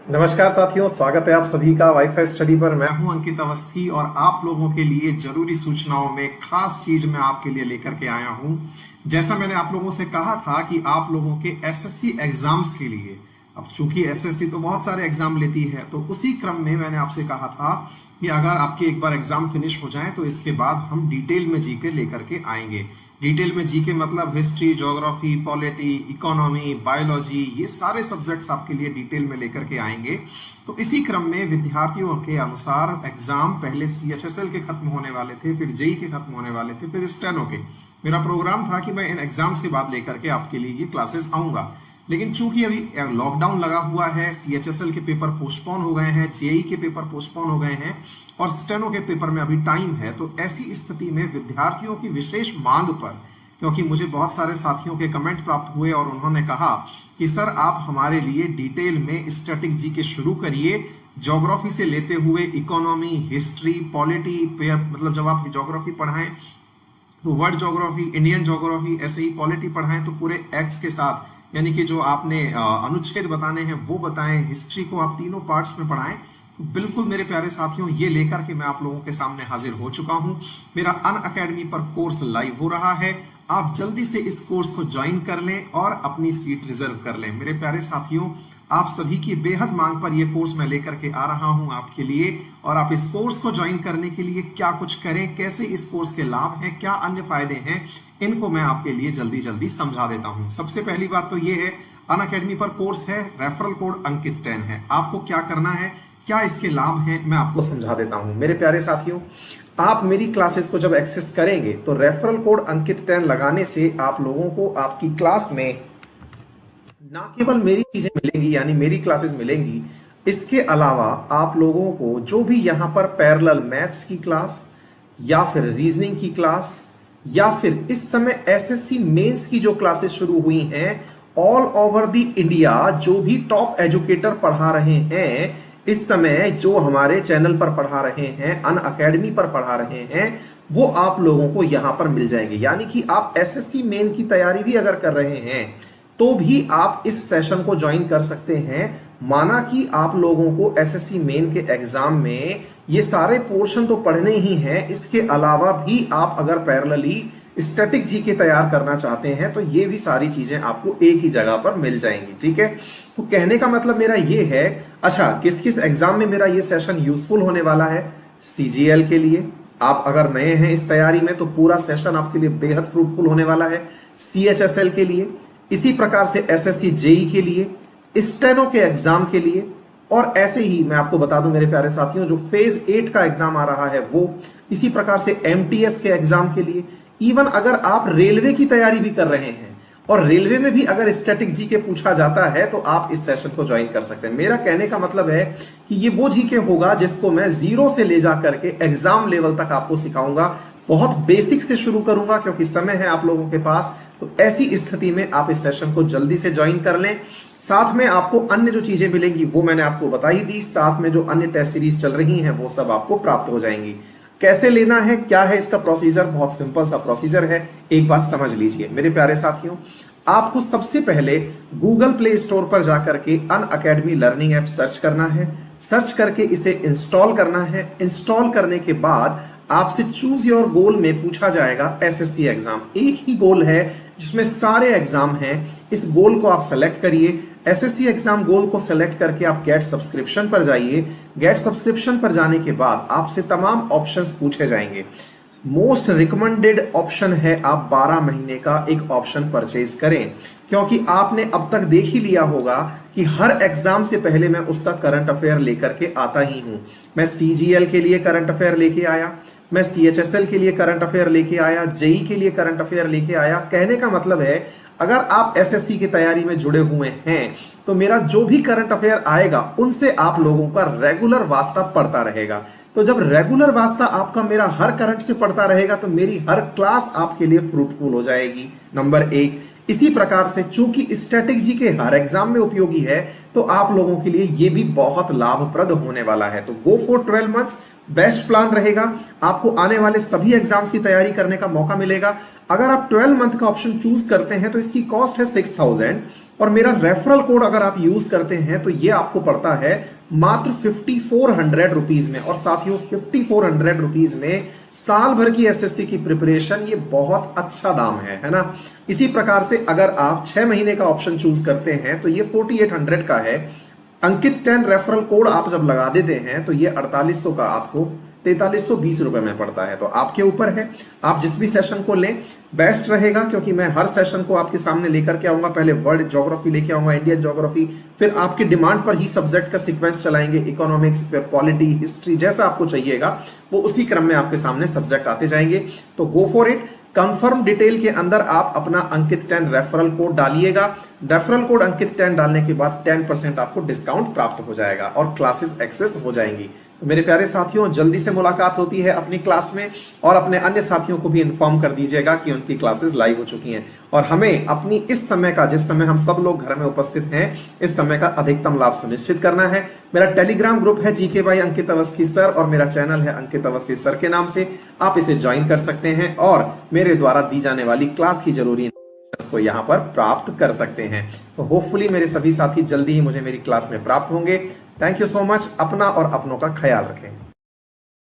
नमस्कार साथियों, स्वागत है आप सभी का वाईफाई स्टडी पर। मैं हूं अंकित अवस्थी और आप लोगों के लिए जरूरी सूचनाओं में खास चीज मैं आपके लिए लेकर के आया हूं। जैसा मैंने आप लोगों से कहा था कि आप लोगों के एसएससी एग्जाम्स के लिए, अब चूंकि एसएससी तो बहुत सारे एग्जाम लेती है, तो उसी क्रम में मैंने आपसे कहा था कि अगर आपके एक बार एग्जाम फिनिश हो जाए तो इसके बाद हम डिटेल में जीके लेकर के आएंगे। डिटेल में जीके मतलब history, geography, polity, economy, biology, ये सारे सब्जेक्ट्स आपके लिए डिटेल में लेकर के आएंगे। तो इसी क्रम में विद्यार्थियों के अनुसार एग्जाम पहले सीएचएसएल के खत्म होने वाले थे, फिर जेई के खत्म होने वाले थे, फिर स्टेनो के। मेरा प्रोग्राम था कि मैं इन एग्जाम्स के बाद लेकर के आपके लिए ये क्लासेस आऊंगा, लेकिन चूंकि अभी लॉकडाउन लगा हुआ है, सीएचएसएल के पेपर पोस्टपोन हो गए हैं, जेई के पेपर पोस्टपोन हो गए हैं और स्टेनो के पेपर में अभी टाइम है, तो ऐसी स्थिति में विद्यार्थियों की विशेष मांग पर, क्योंकि मुझे बहुत सारे साथियों के कमेंट प्राप्त हुए और उन्होंने कहा कि सर आप हमारे लिए डिटेल में स्टैटिक जीके शुरू करिए, ज्योग्राफी से लेते हुए इकोनॉमी, हिस्ट्री, पॉलिटी, मतलब जब आप ज्योग्राफी पढ़ाएं तो वर्ल्ड ज्योग्राफी, इंडियन ज्योग्राफी, ऐसे ही पॉलिटी पढ़ाएं तो पूरे एक्ट्स के साथ, यानी कि जो आपने अनुच्छेद बताने हैं वो बताएं, हिस्ट्री को आप तीनों पार्ट्स में पढ़ाएं। तो बिल्कुल मेरे प्यारे साथियों, ये लेकर के मैं आप लोगों के सामने हाजिर हो चुका हूं। मेरा अनअकैडमी पर कोर्स लाइव हो रहा है, आप जल्दी से इस कोर्स को ज्वाइन कर लें और अपनी सीट रिजर्व कर लें। मेरे प्यारे साथियों, आप सभी की बेहद मांग पर यह कोर्स मैं लेकर के आ रहा हूं आपके लिए, और आप इस कोर्स को ज्वाइन करने के लिए क्या कुछ करें, कैसे इस कोर्स के लाभ हैं, क्या अन्य फायदे हैं, इनको मैं आपके लिए जल्दी जल्दी समझा देता हूं। सबसे पहली बात तो ये है, अनअकैडमी पर कोर्स है, रेफरल कोड अंकित 10 है। आपको क्या करना है, क्या इसके लाभ हैं, मैं आपको समझा देता हूं। मेरे प्यारे साथियों, आप मेरी क्लासेस को जब एक्सेस करेंगे तो रेफरल कोड अंकित 10 लगाने से आप लोगों को आपकी क्लास में ना केवल मेरी चीजें मिलेंगी, यानी मेरी क्लासेस मिलेंगी, इसके अलावा आप लोगों को जो भी यहां पर पैरेलल मैथ्स की क्लास या फिर रीजनिंग की क्लास या फिर इस समय एसएससी मेंस की जो क्लासेस शुरू हुई हैं, ऑल ओवर द इंडिया जो भी टॉप एजुकेटर पढ़ा रहे हैं इस समय, जो हमारे चैनल पर पढ़ा रहे हैं, अनअकैडमी पर पढ़ा रहे हैं, वो आप लोगों को यहां पर मिल जाएंगे। यानी कि आप एसएससी मेन की तैयारी भी अगर कर रहे हैं तो भी आप इस सेशन को ज्वाइन कर सकते हैं। माना कि आप लोगों को एसएससी मेन के एग्जाम में ये सारे पोर्शन तो पढ़ने ही हैं, इसके अलावा भी आप अगर पैरेलली स्टैटिक जीके तैयार करना चाहते हैं तो ये भी सारी चीजें आपको एक ही जगह पर मिल जाएंगी। ठीक है, तो कहने का मतलब मेरा ये है, अच्छा किस किस एग्जाम में मेरा ये सेशन यूजफुल होने वाला है। सीजीएल के लिए, आप अगर नए हैं इस तैयारी में तो पूरा सेशन आपके लिए बेहद फ्रूटफुल होने वाला है। सीएचएसएल के लिए, इसी प्रकार से एसएससी जेई के लिए, स्टेनो के एग्जाम के लिए, और ऐसे ही मैं आपको बता दूं मेरे प्यारे साथियों, जो फेज 8 का एग्जाम आ रहा है वो, इसी प्रकार से एमटीएस के एग्जाम के लिए, इवन अगर आप रेलवे की तैयारी भी कर रहे हैं और रेलवे में भी अगर स्टैटिक जीके पूछा जाता है तो आप इस सेशन को ज्वाइन कर सकते हैं। मेरा कहने का मतलब है कि ये वो जीके होगा जिसको मैं जीरो से ले जा करके एग्जाम लेवल तक आपको सिखाऊंगा। बहुत बेसिक से शुरू करूंगा क्योंकि समय है आप लोगों के पास, तो ऐसी स्थिति में आप इस सेशन को जल्दी से ज्वाइन कर लें। साथ में आपको अन्य जो चीजें मिलेंगी वो मैंने आपको बता ही दी, साथ में जो अन्य टेस्ट सीरीज चल रही हैं वो सब आपको प्राप्त हो जाएंगी। कैसे लेना है, क्या है इसका प्रोसीजर, बहुत सिंपल सा प्रोसीजर है, एक बार समझ लीजिए मेरे प्यारे साथियों। आपको सबसे पहले गूगल प्ले स्टोर पर जाकर के अनअकैडमी लर्निंग ऐप सर्च करना है, सर्च करके इसे इंस्टॉल करना है। इंस्टॉल करने के बाद आपसे चूज योर गोल में पूछा जाएगा एसएससी एग्जाम। एक ही गोल है जिसमें सारे एग्जाम हैं, इस गोल को आप सेलेक्ट करिए। एसएससी एग्जाम गोल को सेलेक्ट करके आप गेट सब्सक्रिप्शन पर जाइए। गेट सब्सक्रिप्शन पर जाने के बाद आपसे तमाम ऑप्शंस पूछे जाएंगे। मोस्ट रिकमेंडेड ऑप्शन है आप 12 महीने का एक ऑप्शन परचेज करें, क्योंकि आपने अब तक देख ही लिया होगा कि हर एग्जाम से पहले मैं उसका करंट अफेयर लेकर के आता ही हूं। मैं सीजीएल के लिए करंट अफेयर लेके आया, मैं सीएचएसएल के लिए करंट अफेयर लेके आया, जेई के लिए करंट अफेयर लेके आया। कहने का मतलब है अगर आप एसएससी की तैयारी में जुड़े हुए हैं तो मेरा जो भी करंट अफेयर आएगा उनसे आप लोगों का रेगुलर वास्ता पड़ता रहेगा। तो जब रेगुलर वास्ता आपका मेरा हर करंट से पड़ता रहेगा तो मेरी हर क्लास आपके लिए फ्रूटफुल हो जाएगी, नंबर एक। इसी प्रकार से चूंकि स्टैटिक जी के हर एग्जाम में उपयोगी है तो आप लोगों के लिए यह भी बहुत लाभप्रद होने वाला है। तो go for 12 months, best plan रहेगा। आपको आने वाले सभी एग्जाम्स की तैयारी करने का मौका मिलेगा। अगर आप 12 मंथ का ऑप्शन चूज करते हैं तो इसकी कॉस्ट है 6000 और मेरा रेफरल कोड अगर आप यूज करते हैं तो ये आपको पड़ता है मात्र 5400 रुपीज में। और साथियों 5400 रुपीज में साल भर की एसएससी की प्रिपरेशन, ये बहुत अच्छा दाम है ना। इसी प्रकार से अगर आप 6 महीने का ऑप्शन चूज करते हैं तो ये 4800 का है। अंकित 10 रेफरल कोड आप जब लगा देते हैं तो ये 4800 का आपको 4320 रुपए में पड़ता है। तो आपके ऊपर है, आप जिस भी सेशन को लें बेस्ट रहेगा, क्योंकि मैं हर सेशन को आपके सामने लेकर के आऊंगा। पहले वर्ल्ड ज्योग्राफी लेके आऊंगा, इंडियन ज्योग्राफी, फिर आपकी डिमांड पर ही सब्जेक्ट का सीक्वेंस चलाएंगे, इकोनॉमिक्स, फिर पॉलिटी, हिस्ट्री, जैसा आपको चाहिएगा वो उसी क्रम में आपके सामने सब्जेक्ट आते जाएंगे। तो go for it. Confirm detail के अंदर आप अपना अंकित 10 रेफरल कोड डालिएगा। रेफरल कोड अंकित 10 डालने के बाद 10% आपको डिस्काउंट प्राप्त हो जाएगा और क्लासेस एक्सेस हो जाएंगी। तो मेरे प्यारे साथियों, जल्दी से मुलाकात होती है अपनी क्लास में, और अपने अन्य साथियों को भी इन्फॉर्म कर दीजिएगा कि उनकी क्लासेस लाइव हो चुकी हैं। और हमें अपनी इस समय का, जिस समय हम सब लोग घर में उपस्थित हैं, इस समय का अधिकतम लाभ सुनिश्चित करना है। मेरा टेलीग्राम ग्रुप है GK by Ankit Awasthi sir, और मेरा चैनल है अंकित अवस्थी सर के नाम से। आप इसे ज्वाइन कर सकते हैं और मेरे द्वारा दी जाने वाली क्लास की जरूरी को यहां पर प्राप्त कर सकते हैं। तो होपफुली मेरे सभी साथी जल्दी ही मुझे मेरी क्लास में प्राप्त होंगे। Thank you so much. अपना और अपनों का ख्याल रखें।